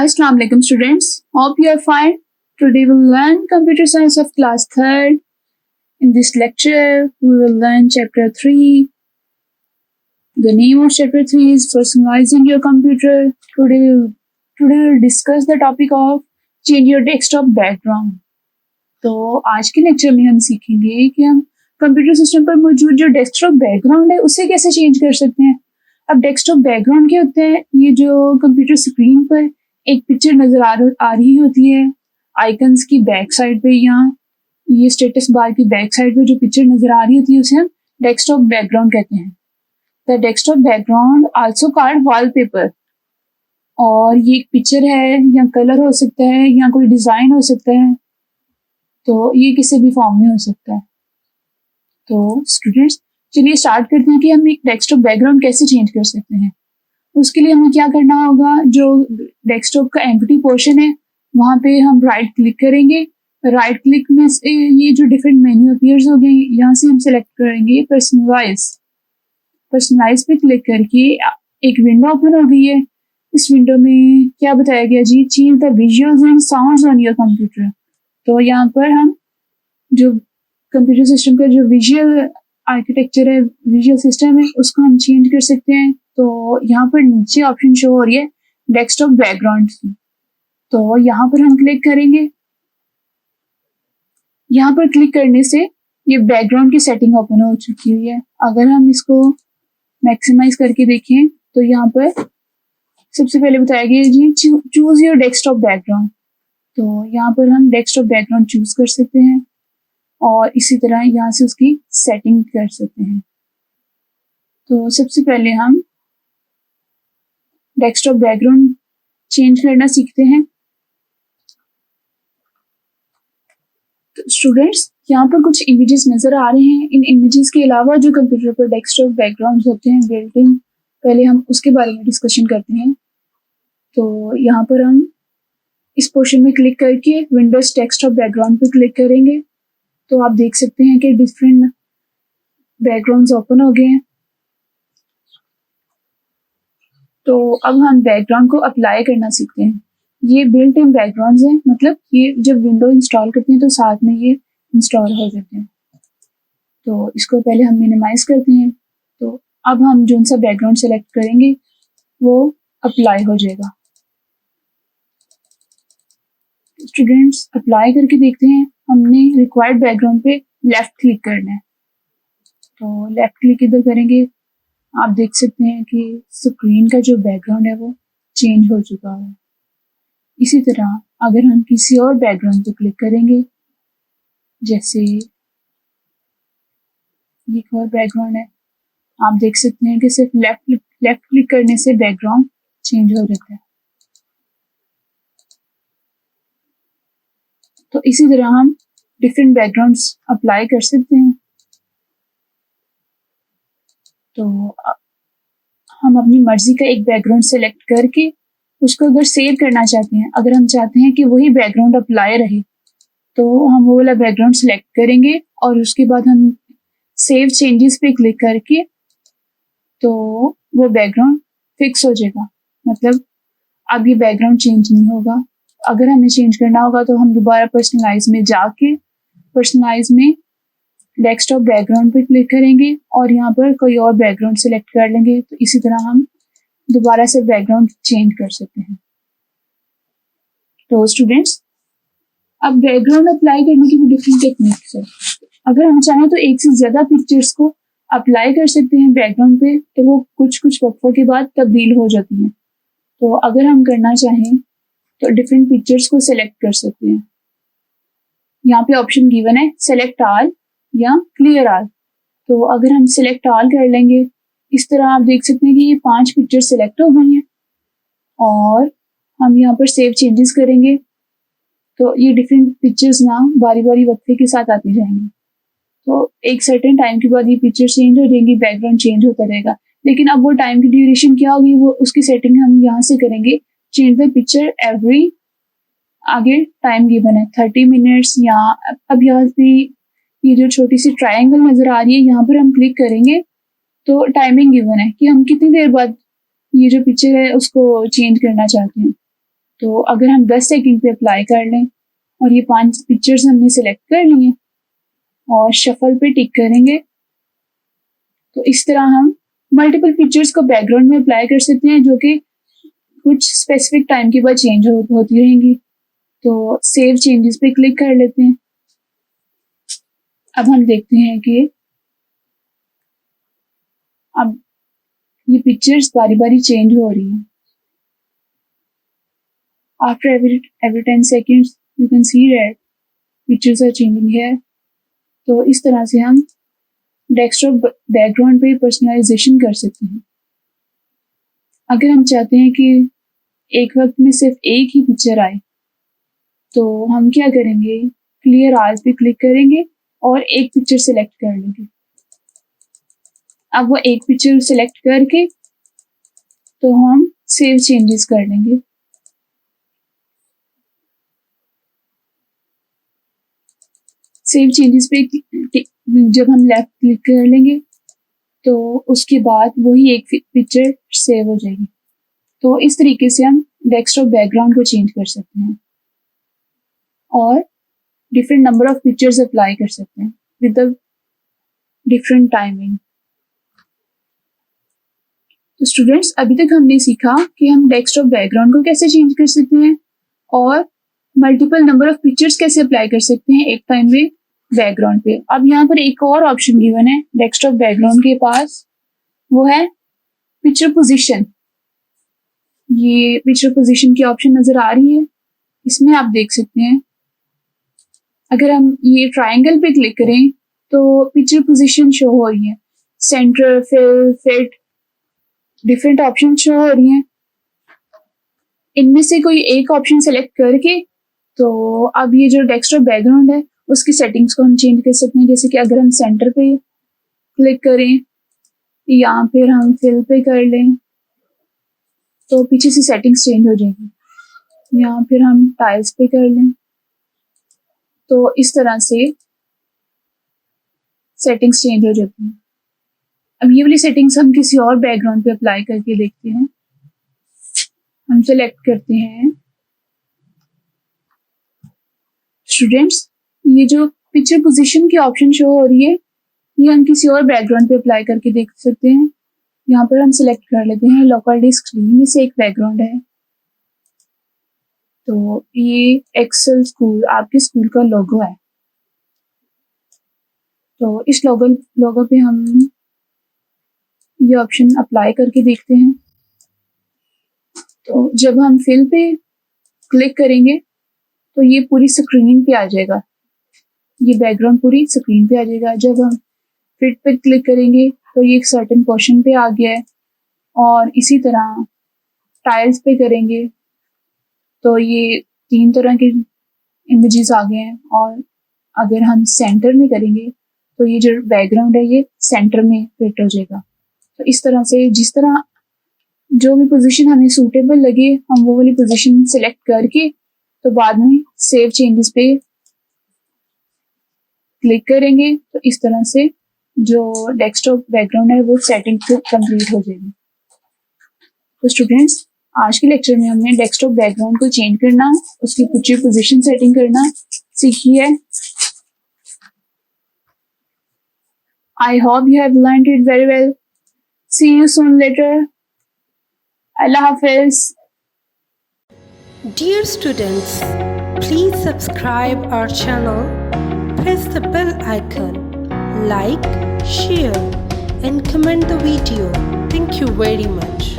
Assalamu alaikum students. Hope you are fine. Today we will learn computer science of class 3rd. In this lecture, we will learn chapter 3. The name of chapter 3 is personalizing your computer. Today we will discuss the topic of change your desktop background. तो आज के lecture में हम सीखेंगे कि हम computer system पर मौजूद जो डेस्कटॉप बैकग्राउंड है उसे कैसे चेंज कर सकते हैं। अब डेस्कटॉप बैकग्राउंड क्या होता है? ये जो कंप्यूटर स्क्रीन पर एक पिक्चर नजर आ रही होती है आइकन्स की बैक साइड पे, या ये स्टेटस बार की बैक साइड पे जो पिक्चर नजर आ रही होती है उसे हम डेस्कटॉप बैकग्राउंड कहते हैं। The desktop background also called wallpaper. और ये एक पिक्चर है या कलर हो सकता है या कोई डिजाइन हो सकता है, तो ये किसी भी फॉर्म में हो सकता है। तो स्टूडेंट्स चलिए स्टार्ट करते हैं कि हम एक डेस्कटॉप बैकग्राउंड कैसे चेंज कर सकते हैं। उसके लिए हमें क्या करना होगा, जो डेस्कटॉप का एम्प्टी पोर्शन है वहाँ पे हम राइट क्लिक करेंगे। राइट क्लिक में से ये जो डिफरेंट मेन्यू अपीयर्स हो गए, यहाँ से हम सेलेक्ट करेंगे पर्सनलाइज पे क्लिक करके एक विंडो ओपन हो गई है। इस विंडो में क्या बताया गया जी, change the visuals and sounds on your computer. तो यहाँ पर हम जो कंप्यूटर सिस्टम का जो विजुअल आर्किटेक्चर है, विजुअल सिस्टम है, उसको हम चेंज कर सकते हैं। तो यहाँ पर नीचे ऑप्शन शो हो रही है डेस्कटॉप बैकग्राउंड की, तो यहाँ पर हम क्लिक करेंगे। यहाँ पर क्लिक करने से ये बैकग्राउंड की सेटिंग ओपन हो चुकी हुई है। अगर हम इसको मैक्सिमाइज करके देखें तो यहाँ पर सबसे पहले बताया गया जी चूज योर डेस्कटॉप बैकग्राउंड। तो यहाँ पर हम डेस्कटॉप बैकग्राउंड चूज कर सकते हैं और इसी तरह यहाँ से उसकी सेटिंग कर सकते हैं। तो सबसे पहले हम डेस्कटॉप बैकग्राउंड चेंज करना सीखते हैं। तो स्टूडेंट्स यहाँ पर कुछ इमेजेस नजर आ रहे हैं। इन इमेजेस के अलावा जो कंप्यूटर पर डेस्कटॉप बैकग्राउंड होते हैं बिल्ट इन, पहले हम उसके बारे में डिस्कशन करते हैं। तो यहाँ पर हम इस पोर्शन में क्लिक करके विंडोज डेस्कटॉप बैकग्राउंड पे क्लिक करेंगे तो आप देख सकते हैं कि डिफरेंट बैकग्राउंड्स ओपन हो गए हैं। तो अब हम बैकग्राउंड को अप्लाई करना सीखते हैं। ये बिल्ट इन बैकग्राउंड्स हैं, मतलब ये जब विंडो इंस्टॉल करते हैं तो साथ में ये इंस्टॉल हो जाते हैं। तो इसको पहले हम मिनिमाइज करते हैं। तो अब हम जो सा बैकग्राउंड सेलेक्ट करेंगे वो अप्लाई हो जाएगा। स्टूडेंट्स अप्लाई करके देखते हैं। हमने रिक्वायर्ड बैकग्राउंड पे लेफ्ट क्लिक करना है। तो लेफ्ट क्लिक इधर करेंगे, आप देख सकते हैं कि स्क्रीन का जो बैकग्राउंड है वो चेंज हो चुका है। इसी तरह अगर हम किसी और बैकग्राउंड पे क्लिक करेंगे, जैसे ये एक और बैकग्राउंड है, आप देख सकते हैं कि सिर्फ लेफ्ट क्लिक करने से बैकग्राउंड चेंज हो जाता है। तो इसी तरह हम डिफरेंट बैकग्राउंड्स अप्लाई कर सकते हैं। तो हम अपनी मर्जी का एक बैकग्राउंड सेलेक्ट करके उसको अगर सेव करना चाहते हैं, अगर हम चाहते हैं कि वही बैकग्राउंड अप्लाई रहे, तो हम वो वाला बैकग्राउंड सेलेक्ट करेंगे और उसके बाद हम सेव चेंजेस पे क्लिक करके तो वो बैकग्राउंड फिक्स हो जाएगा। मतलब अब ये बैकग्राउंड चेंज नहीं होगा। अगर हमें चेंज करना होगा तो हम दोबारा पर्सनलाइज में जाके पर्सनलाइज में डेस्कटॉप बैकग्राउंड पे क्लिक करेंगे और यहाँ पर कोई और बैकग्राउंड सेलेक्ट कर लेंगे। तो इसी तरह हम दोबारा से बैकग्राउंड चेंज कर सकते हैं। तो स्टूडेंट्स अब बैकग्राउंड अप्लाई करने की भी डिफरेंट टेक्निक्स है। अगर हम चाहें तो एक से ज्यादा पिक्चर्स को अप्लाई कर सकते हैं बैकग्राउंड पे, तो वो कुछ वक्फों के बाद तब्दील हो जाती हैं। तो अगर हम करना चाहें तो डिफरेंट पिक्चर्स को सेलेक्ट कर सकते हैं। यहाँ पे ऑप्शन गिवन है सेलेक्ट ऑल या क्लियर ऑल। तो अगर हम सेलेक्ट ऑल कर लेंगे, इस तरह आप देख सकते हैं कि ये 5 पिक्चर सेलेक्ट हो गई हैं और हम यहाँ पर सेव चेंजेस करेंगे तो ये डिफरेंट पिक्चर्स ना बारी बारी वक्फे के साथ आती जाएंगी। तो एक सर्टेन टाइम के बाद ये पिक्चर चेंज हो जाएंगी, बैकग्राउंड चेंज होता रहेगा। लेकिन अब वो टाइम की ड्यूरेशन क्या होगी, वो उसकी सेटिंग हम यहाँ से करेंगे। चेंज द पिक्चर एवरी, आगे टाइम गिवन है 30 मिनट्स। या अब यहाँ पे ये जो छोटी सी ट्रायंगल नजर आ रही है, यहाँ पर हम क्लिक करेंगे तो टाइमिंग गिवन है कि हम कितनी देर बाद ये जो पिक्चर है उसको चेंज करना चाहते हैं। तो अगर हम 10 सेकंड पे अप्लाई कर लें और ये 5 पिक्चर्स हमने सेलेक्ट कर लिए और शफल पे टिक करेंगे, तो इस तरह हम मल्टीपल पिक्चर्स को बैकग्राउंड में अप्लाई कर सकते हैं जो कि कुछ स्पेसिफिक टाइम के बाद चेंज होती रहेंगी। तो सेव चेंजेस पे क्लिक कर लेते हैं। अब हम देखते हैं कि अब ये पिक्चर्स बारी बारी चेंज हो रही हैं। After every 10 seconds you can see that pictures are changing here। तो इस तरह से हम डेस्कटॉप बैकग्राउंड पे पर्सनलाइजेशन कर सकते हैं। अगर हम चाहते हैं कि एक वक्त में सिर्फ एक ही पिक्चर आए, तो हम क्या करेंगे, क्लियर ऑल पे क्लिक करेंगे और एक पिक्चर सेलेक्ट कर लेंगे। अब वो एक पिक्चर सेलेक्ट करके तो हम सेव चेंजेस कर लेंगे। सेव चेंजेस पे जब हम लेफ्ट क्लिक कर लेंगे तो उसके बाद वही एक पिक्चर सेव हो जाएगी। तो इस तरीके से हम डेस्कटॉप बैकग्राउंड को चेंज कर सकते हैं और different number of pictures apply कर सकते हैं विद द डिफरेंट टाइमिंग। तो स्टूडेंट्स, अभी तक हमने सीखा कि हम डेस्कटॉप बैकग्राउंड को कैसे चेंज कर सकते हैं और मल्टीपल नंबर ऑफ पिक्चर्स कैसे अप्लाई कर सकते हैं एक टाइम में बैकग्राउंड पे। अब यहाँ पर एक और ऑप्शन गिवन है डेस्कटॉप बैकग्राउंड के पास, वो है पिक्चर पोजीशन। ये पिक्चर पोजीशन की ऑप्शन नजर आ रही है, इसमें आप देख सकते हैं अगर हम ये ट्रायंगल पे क्लिक करें तो पिक्चर पोजीशन शो हो रही है, centre, fill, fit, different option show हो रही हैं। इनमें से कोई एक ऑप्शन सेलेक्ट करके तो अब ये जो डेस्कटॉप बैकग्राउंड है उसकी सेटिंग्स को हम चेंज कर सकते हैं। जैसे कि अगर हम सेंटर पे क्लिक करें या फिर हम फिल पे कर लें तो पीछे से सेटिंग्स चेंज हो जाएगी, या फिर हम टाइल्स पे कर लें तो इस तरह से सेटिंग्स चेंज हो जाती हैं। अब ये वाली सेटिंग्स हम किसी और बैकग्राउंड पे अप्लाई करके देखते हैं। हम सेलेक्ट करते हैं स्टूडेंट्स, ये जो पिक्चर पोजीशन की ऑप्शन शो हो रही है ये हम किसी और बैकग्राउंड पे अप्लाई करके देख सकते हैं। यहाँ पर हम सिलेक्ट कर लेते हैं लोकल डिस्क में से एक बैकग्राउंड है, तो ये एक्सेल स्कूल आपके स्कूल का लोगो है। तो इस लोगो पे हम ये ऑप्शन अप्लाई करके देखते हैं। तो जब हम फिल पे क्लिक करेंगे तो ये पूरी स्क्रीनिंग पे आ जाएगा, ये बैकग्राउंड पूरी स्क्रीन पे आ जाएगा। जब हम फिट पे क्लिक करेंगे तो ये एक सर्टेन पोर्शन पे आ गया है, और इसी तरह टाइल्स पे करेंगे तो ये 3 तरह के इमेजेस आ गए हैं, और अगर हम सेंटर में करेंगे तो ये जो बैकग्राउंड है ये सेंटर में फिट हो जाएगा। तो इस तरह से जिस तरह जो भी पोजीशन हमें सूटेबल लगे हम वो वाली पोजीशन सेलेक्ट करके तो बाद में सेव चेंजेस पे क्लिक करेंगे तो इस तरह से जो डेस्कटॉप बैकग्राउंड है वो सेटिंग कंप्लीट हो जाएगी। तो स्टूडेंट्स, आज के लेक्चर में हमने डेस्कटॉप बैकग्राउंड को चेंज करना, उसकी पिक्चर पोजीशन सेटिंग करना सीखी है। I hope you have learned it very well. See you soon later. Allah Hafiz. Dear students, please subscribe our channel, press the bell icon, like, share and comment the video. Thank you very much.